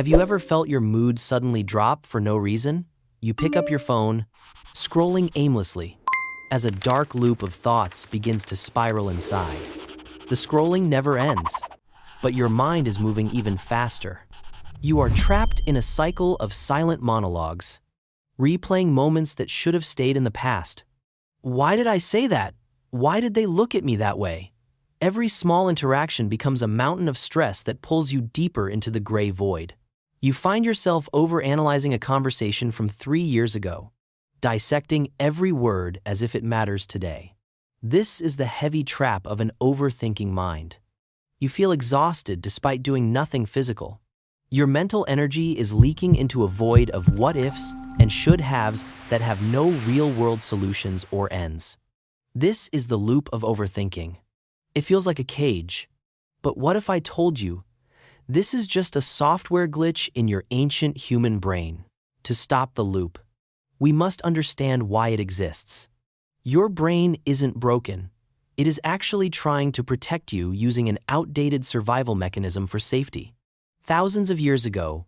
Have you ever felt your mood suddenly drop for no reason? You pick up your phone, scrolling aimlessly, as a dark loop of thoughts begins to spiral inside. The scrolling never ends, but your mind is moving even faster. You are trapped in a cycle of silent monologues, replaying moments that should have stayed in the past. Why did I say that? Why did they look at me that way? Every small interaction becomes a mountain of stress that pulls you deeper into the gray void. You find yourself overanalyzing a conversation from 3 years ago, dissecting every word as if it matters today. This is the heavy trap of an overthinking mind. You feel exhausted despite doing nothing physical. Your mental energy is leaking into a void of what-ifs and should-haves that have no real-world solutions or ends. This is the loop of overthinking. It feels like a cage. But what if I told you, this is just a software glitch in your ancient human brain? To stop the loop, we must understand why it exists. Your brain isn't broken. It is actually trying to protect you using an outdated survival mechanism for safety. Thousands of years ago,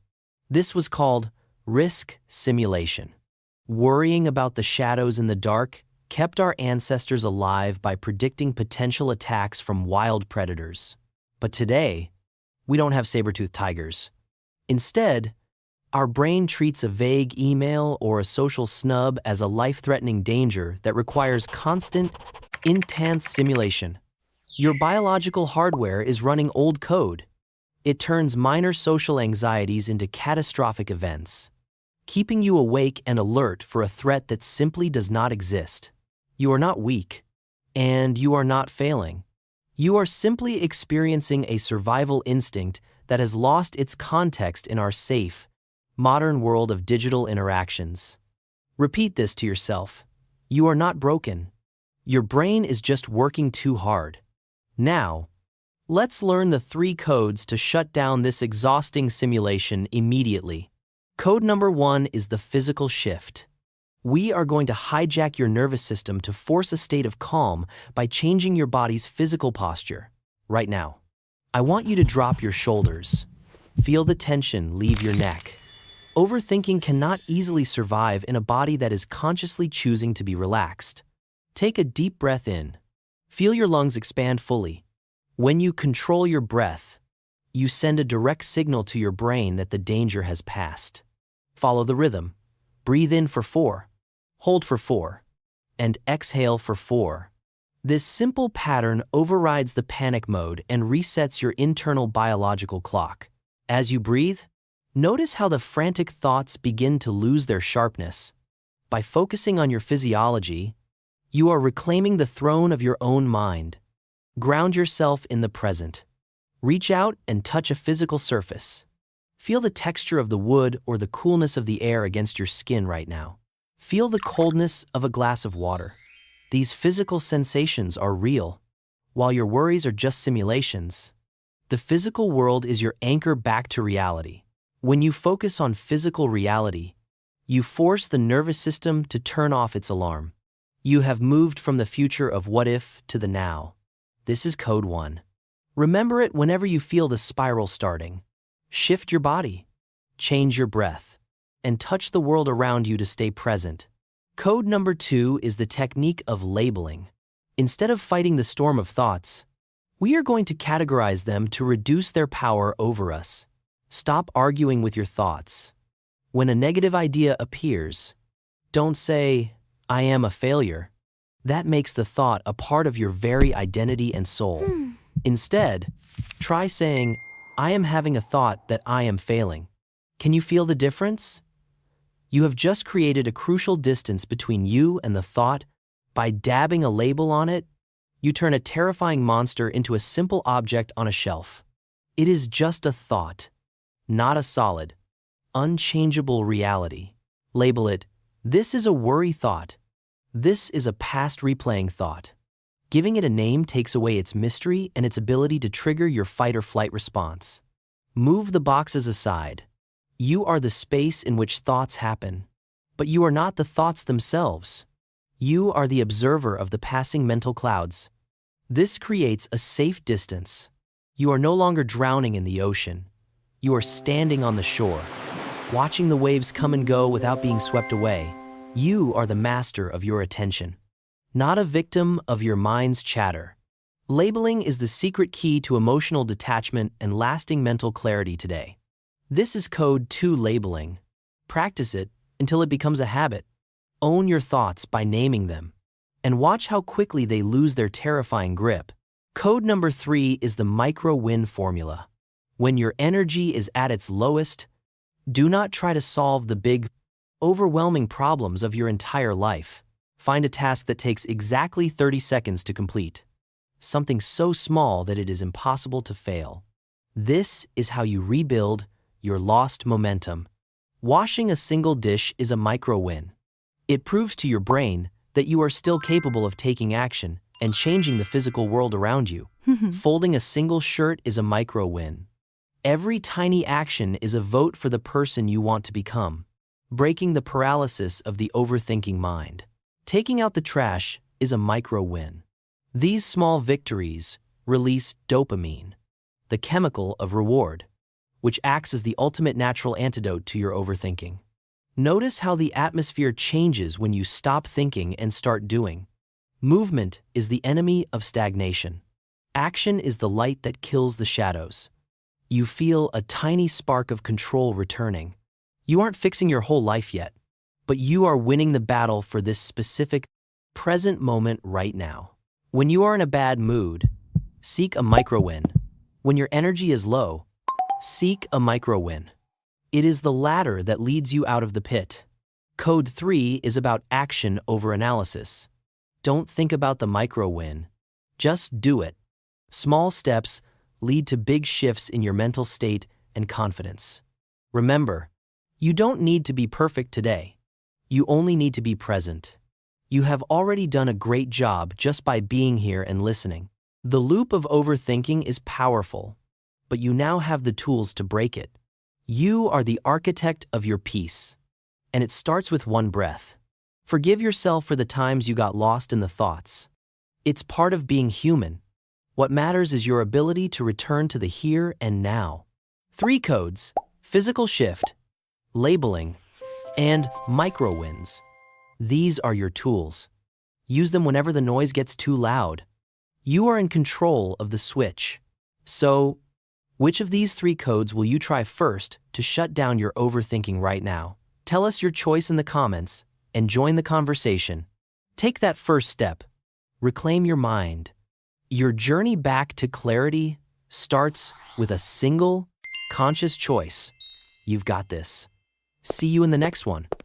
this was called risk simulation. Worrying about the shadows in the dark kept our ancestors alive by predicting potential attacks from wild predators. But today, we don't have saber-toothed tigers. Instead, our brain treats a vague email or a social snub as a life-threatening danger that requires constant, intense simulation. Your biological hardware is running old code. It turns minor social anxieties into catastrophic events, keeping you awake and alert for a threat that simply does not exist. You are not weak, and you are not failing. You are simply experiencing a survival instinct that has lost its context in our safe, modern world of digital interactions. Repeat this to yourself. You are not broken. Your brain is just working too hard. Now, let's learn the 3 codes to shut down this exhausting simulation immediately. Code number 1 is the physical shift. We are going to hijack your nervous system to force a state of calm by changing your body's physical posture. Right now, I want you to drop your shoulders. Feel the tension leave your neck. Overthinking cannot easily survive in a body that is consciously choosing to be relaxed. Take a deep breath in. Feel your lungs expand fully. When you control your breath, you send a direct signal to your brain that the danger has passed. Follow the rhythm. Breathe in for 4. Hold for 4, and exhale for 4. This simple pattern overrides the panic mode and resets your internal biological clock. As you breathe, notice how the frantic thoughts begin to lose their sharpness. By focusing on your physiology, you are reclaiming the throne of your own mind. Ground yourself in the present. Reach out and touch a physical surface. Feel the texture of the wood or the coolness of the air against your skin right now. Feel the coldness of a glass of water. These physical sensations are real, while your worries are just simulations. The physical world is your anchor back to reality. When you focus on physical reality, you force the nervous system to turn off its alarm. You have moved from the future of what if to the now. This is code 1. Remember it whenever you feel the spiral starting. Shift your body, change your breath, and touch the world around you to stay present. Code number 2 is the technique of labeling. Instead of fighting the storm of thoughts, we are going to categorize them to reduce their power over us. Stop arguing with your thoughts. When a negative idea appears, don't say, "I am a failure." That makes the thought a part of your very identity and soul. Instead, try saying, "I am having a thought that I am failing." Can you feel the difference? You have just created a crucial distance between you and the thought. By dabbing a label on it, you turn a terrifying monster into a simple object on a shelf. It is just a thought, not a solid, unchangeable reality. Label it, "This is a worry thought. This is a past replaying thought." Giving it a name takes away its mystery and its ability to trigger your fight or flight response. Move the boxes aside. You are the space in which thoughts happen, but you are not the thoughts themselves. You are the observer of the passing mental clouds. This creates a safe distance. You are no longer drowning in the ocean. You are standing on the shore, watching the waves come and go without being swept away. You are the master of your attention, not a victim of your mind's chatter. Labeling is the secret key to emotional detachment and lasting mental clarity today. This is code 2 labeling. Practice it until it becomes a habit. Own your thoughts by naming them, and watch how quickly they lose their terrifying grip. Code number 3 is the micro-win formula. When your energy is at its lowest, do not try to solve the big, overwhelming problems of your entire life. Find a task that takes exactly 30 seconds to complete. Something so small that it is impossible to fail. This is how you rebuild your lost momentum. Washing a single dish is a micro-win. It proves to your brain that you are still capable of taking action and changing the physical world around you. Folding a single shirt is a micro-win. Every tiny action is a vote for the person you want to become. Breaking the paralysis of the overthinking mind. Taking out the trash is a micro-win. These small victories release dopamine, the chemical of reward, which acts as the ultimate natural antidote to your overthinking. Notice how the atmosphere changes when you stop thinking and start doing. Movement is the enemy of stagnation. Action is the light that kills the shadows. You feel a tiny spark of control returning. You aren't fixing your whole life yet, but you are winning the battle for this specific, present moment right now. When you are in a bad mood, seek a micro-win. When your energy is low, seek a micro-win. It is the latter that leads you out of the pit. Code 3 is about action over analysis. Don't think about the micro-win. Just do it. Small steps lead to big shifts in your mental state and confidence. Remember, you don't need to be perfect today. You only need to be present. You have already done a great job just by being here and listening. The loop of overthinking is powerful, but you now have the tools to break it. You are the architect of your peace, and it starts with one breath. Forgive yourself for the times you got lost in the thoughts. It's part of being human. What matters is your ability to return to the here and now. 3 codes: physical shift, labeling, and micro-wins. These are your tools. Use them whenever the noise gets too loud. You are in control of the switch. So, which of these 3 codes will you try first to shut down your overthinking right now? Tell us your choice in the comments and join the conversation. Take that first step. Reclaim your mind. Your journey back to clarity starts with a single, conscious choice. You've got this. See you in the next one.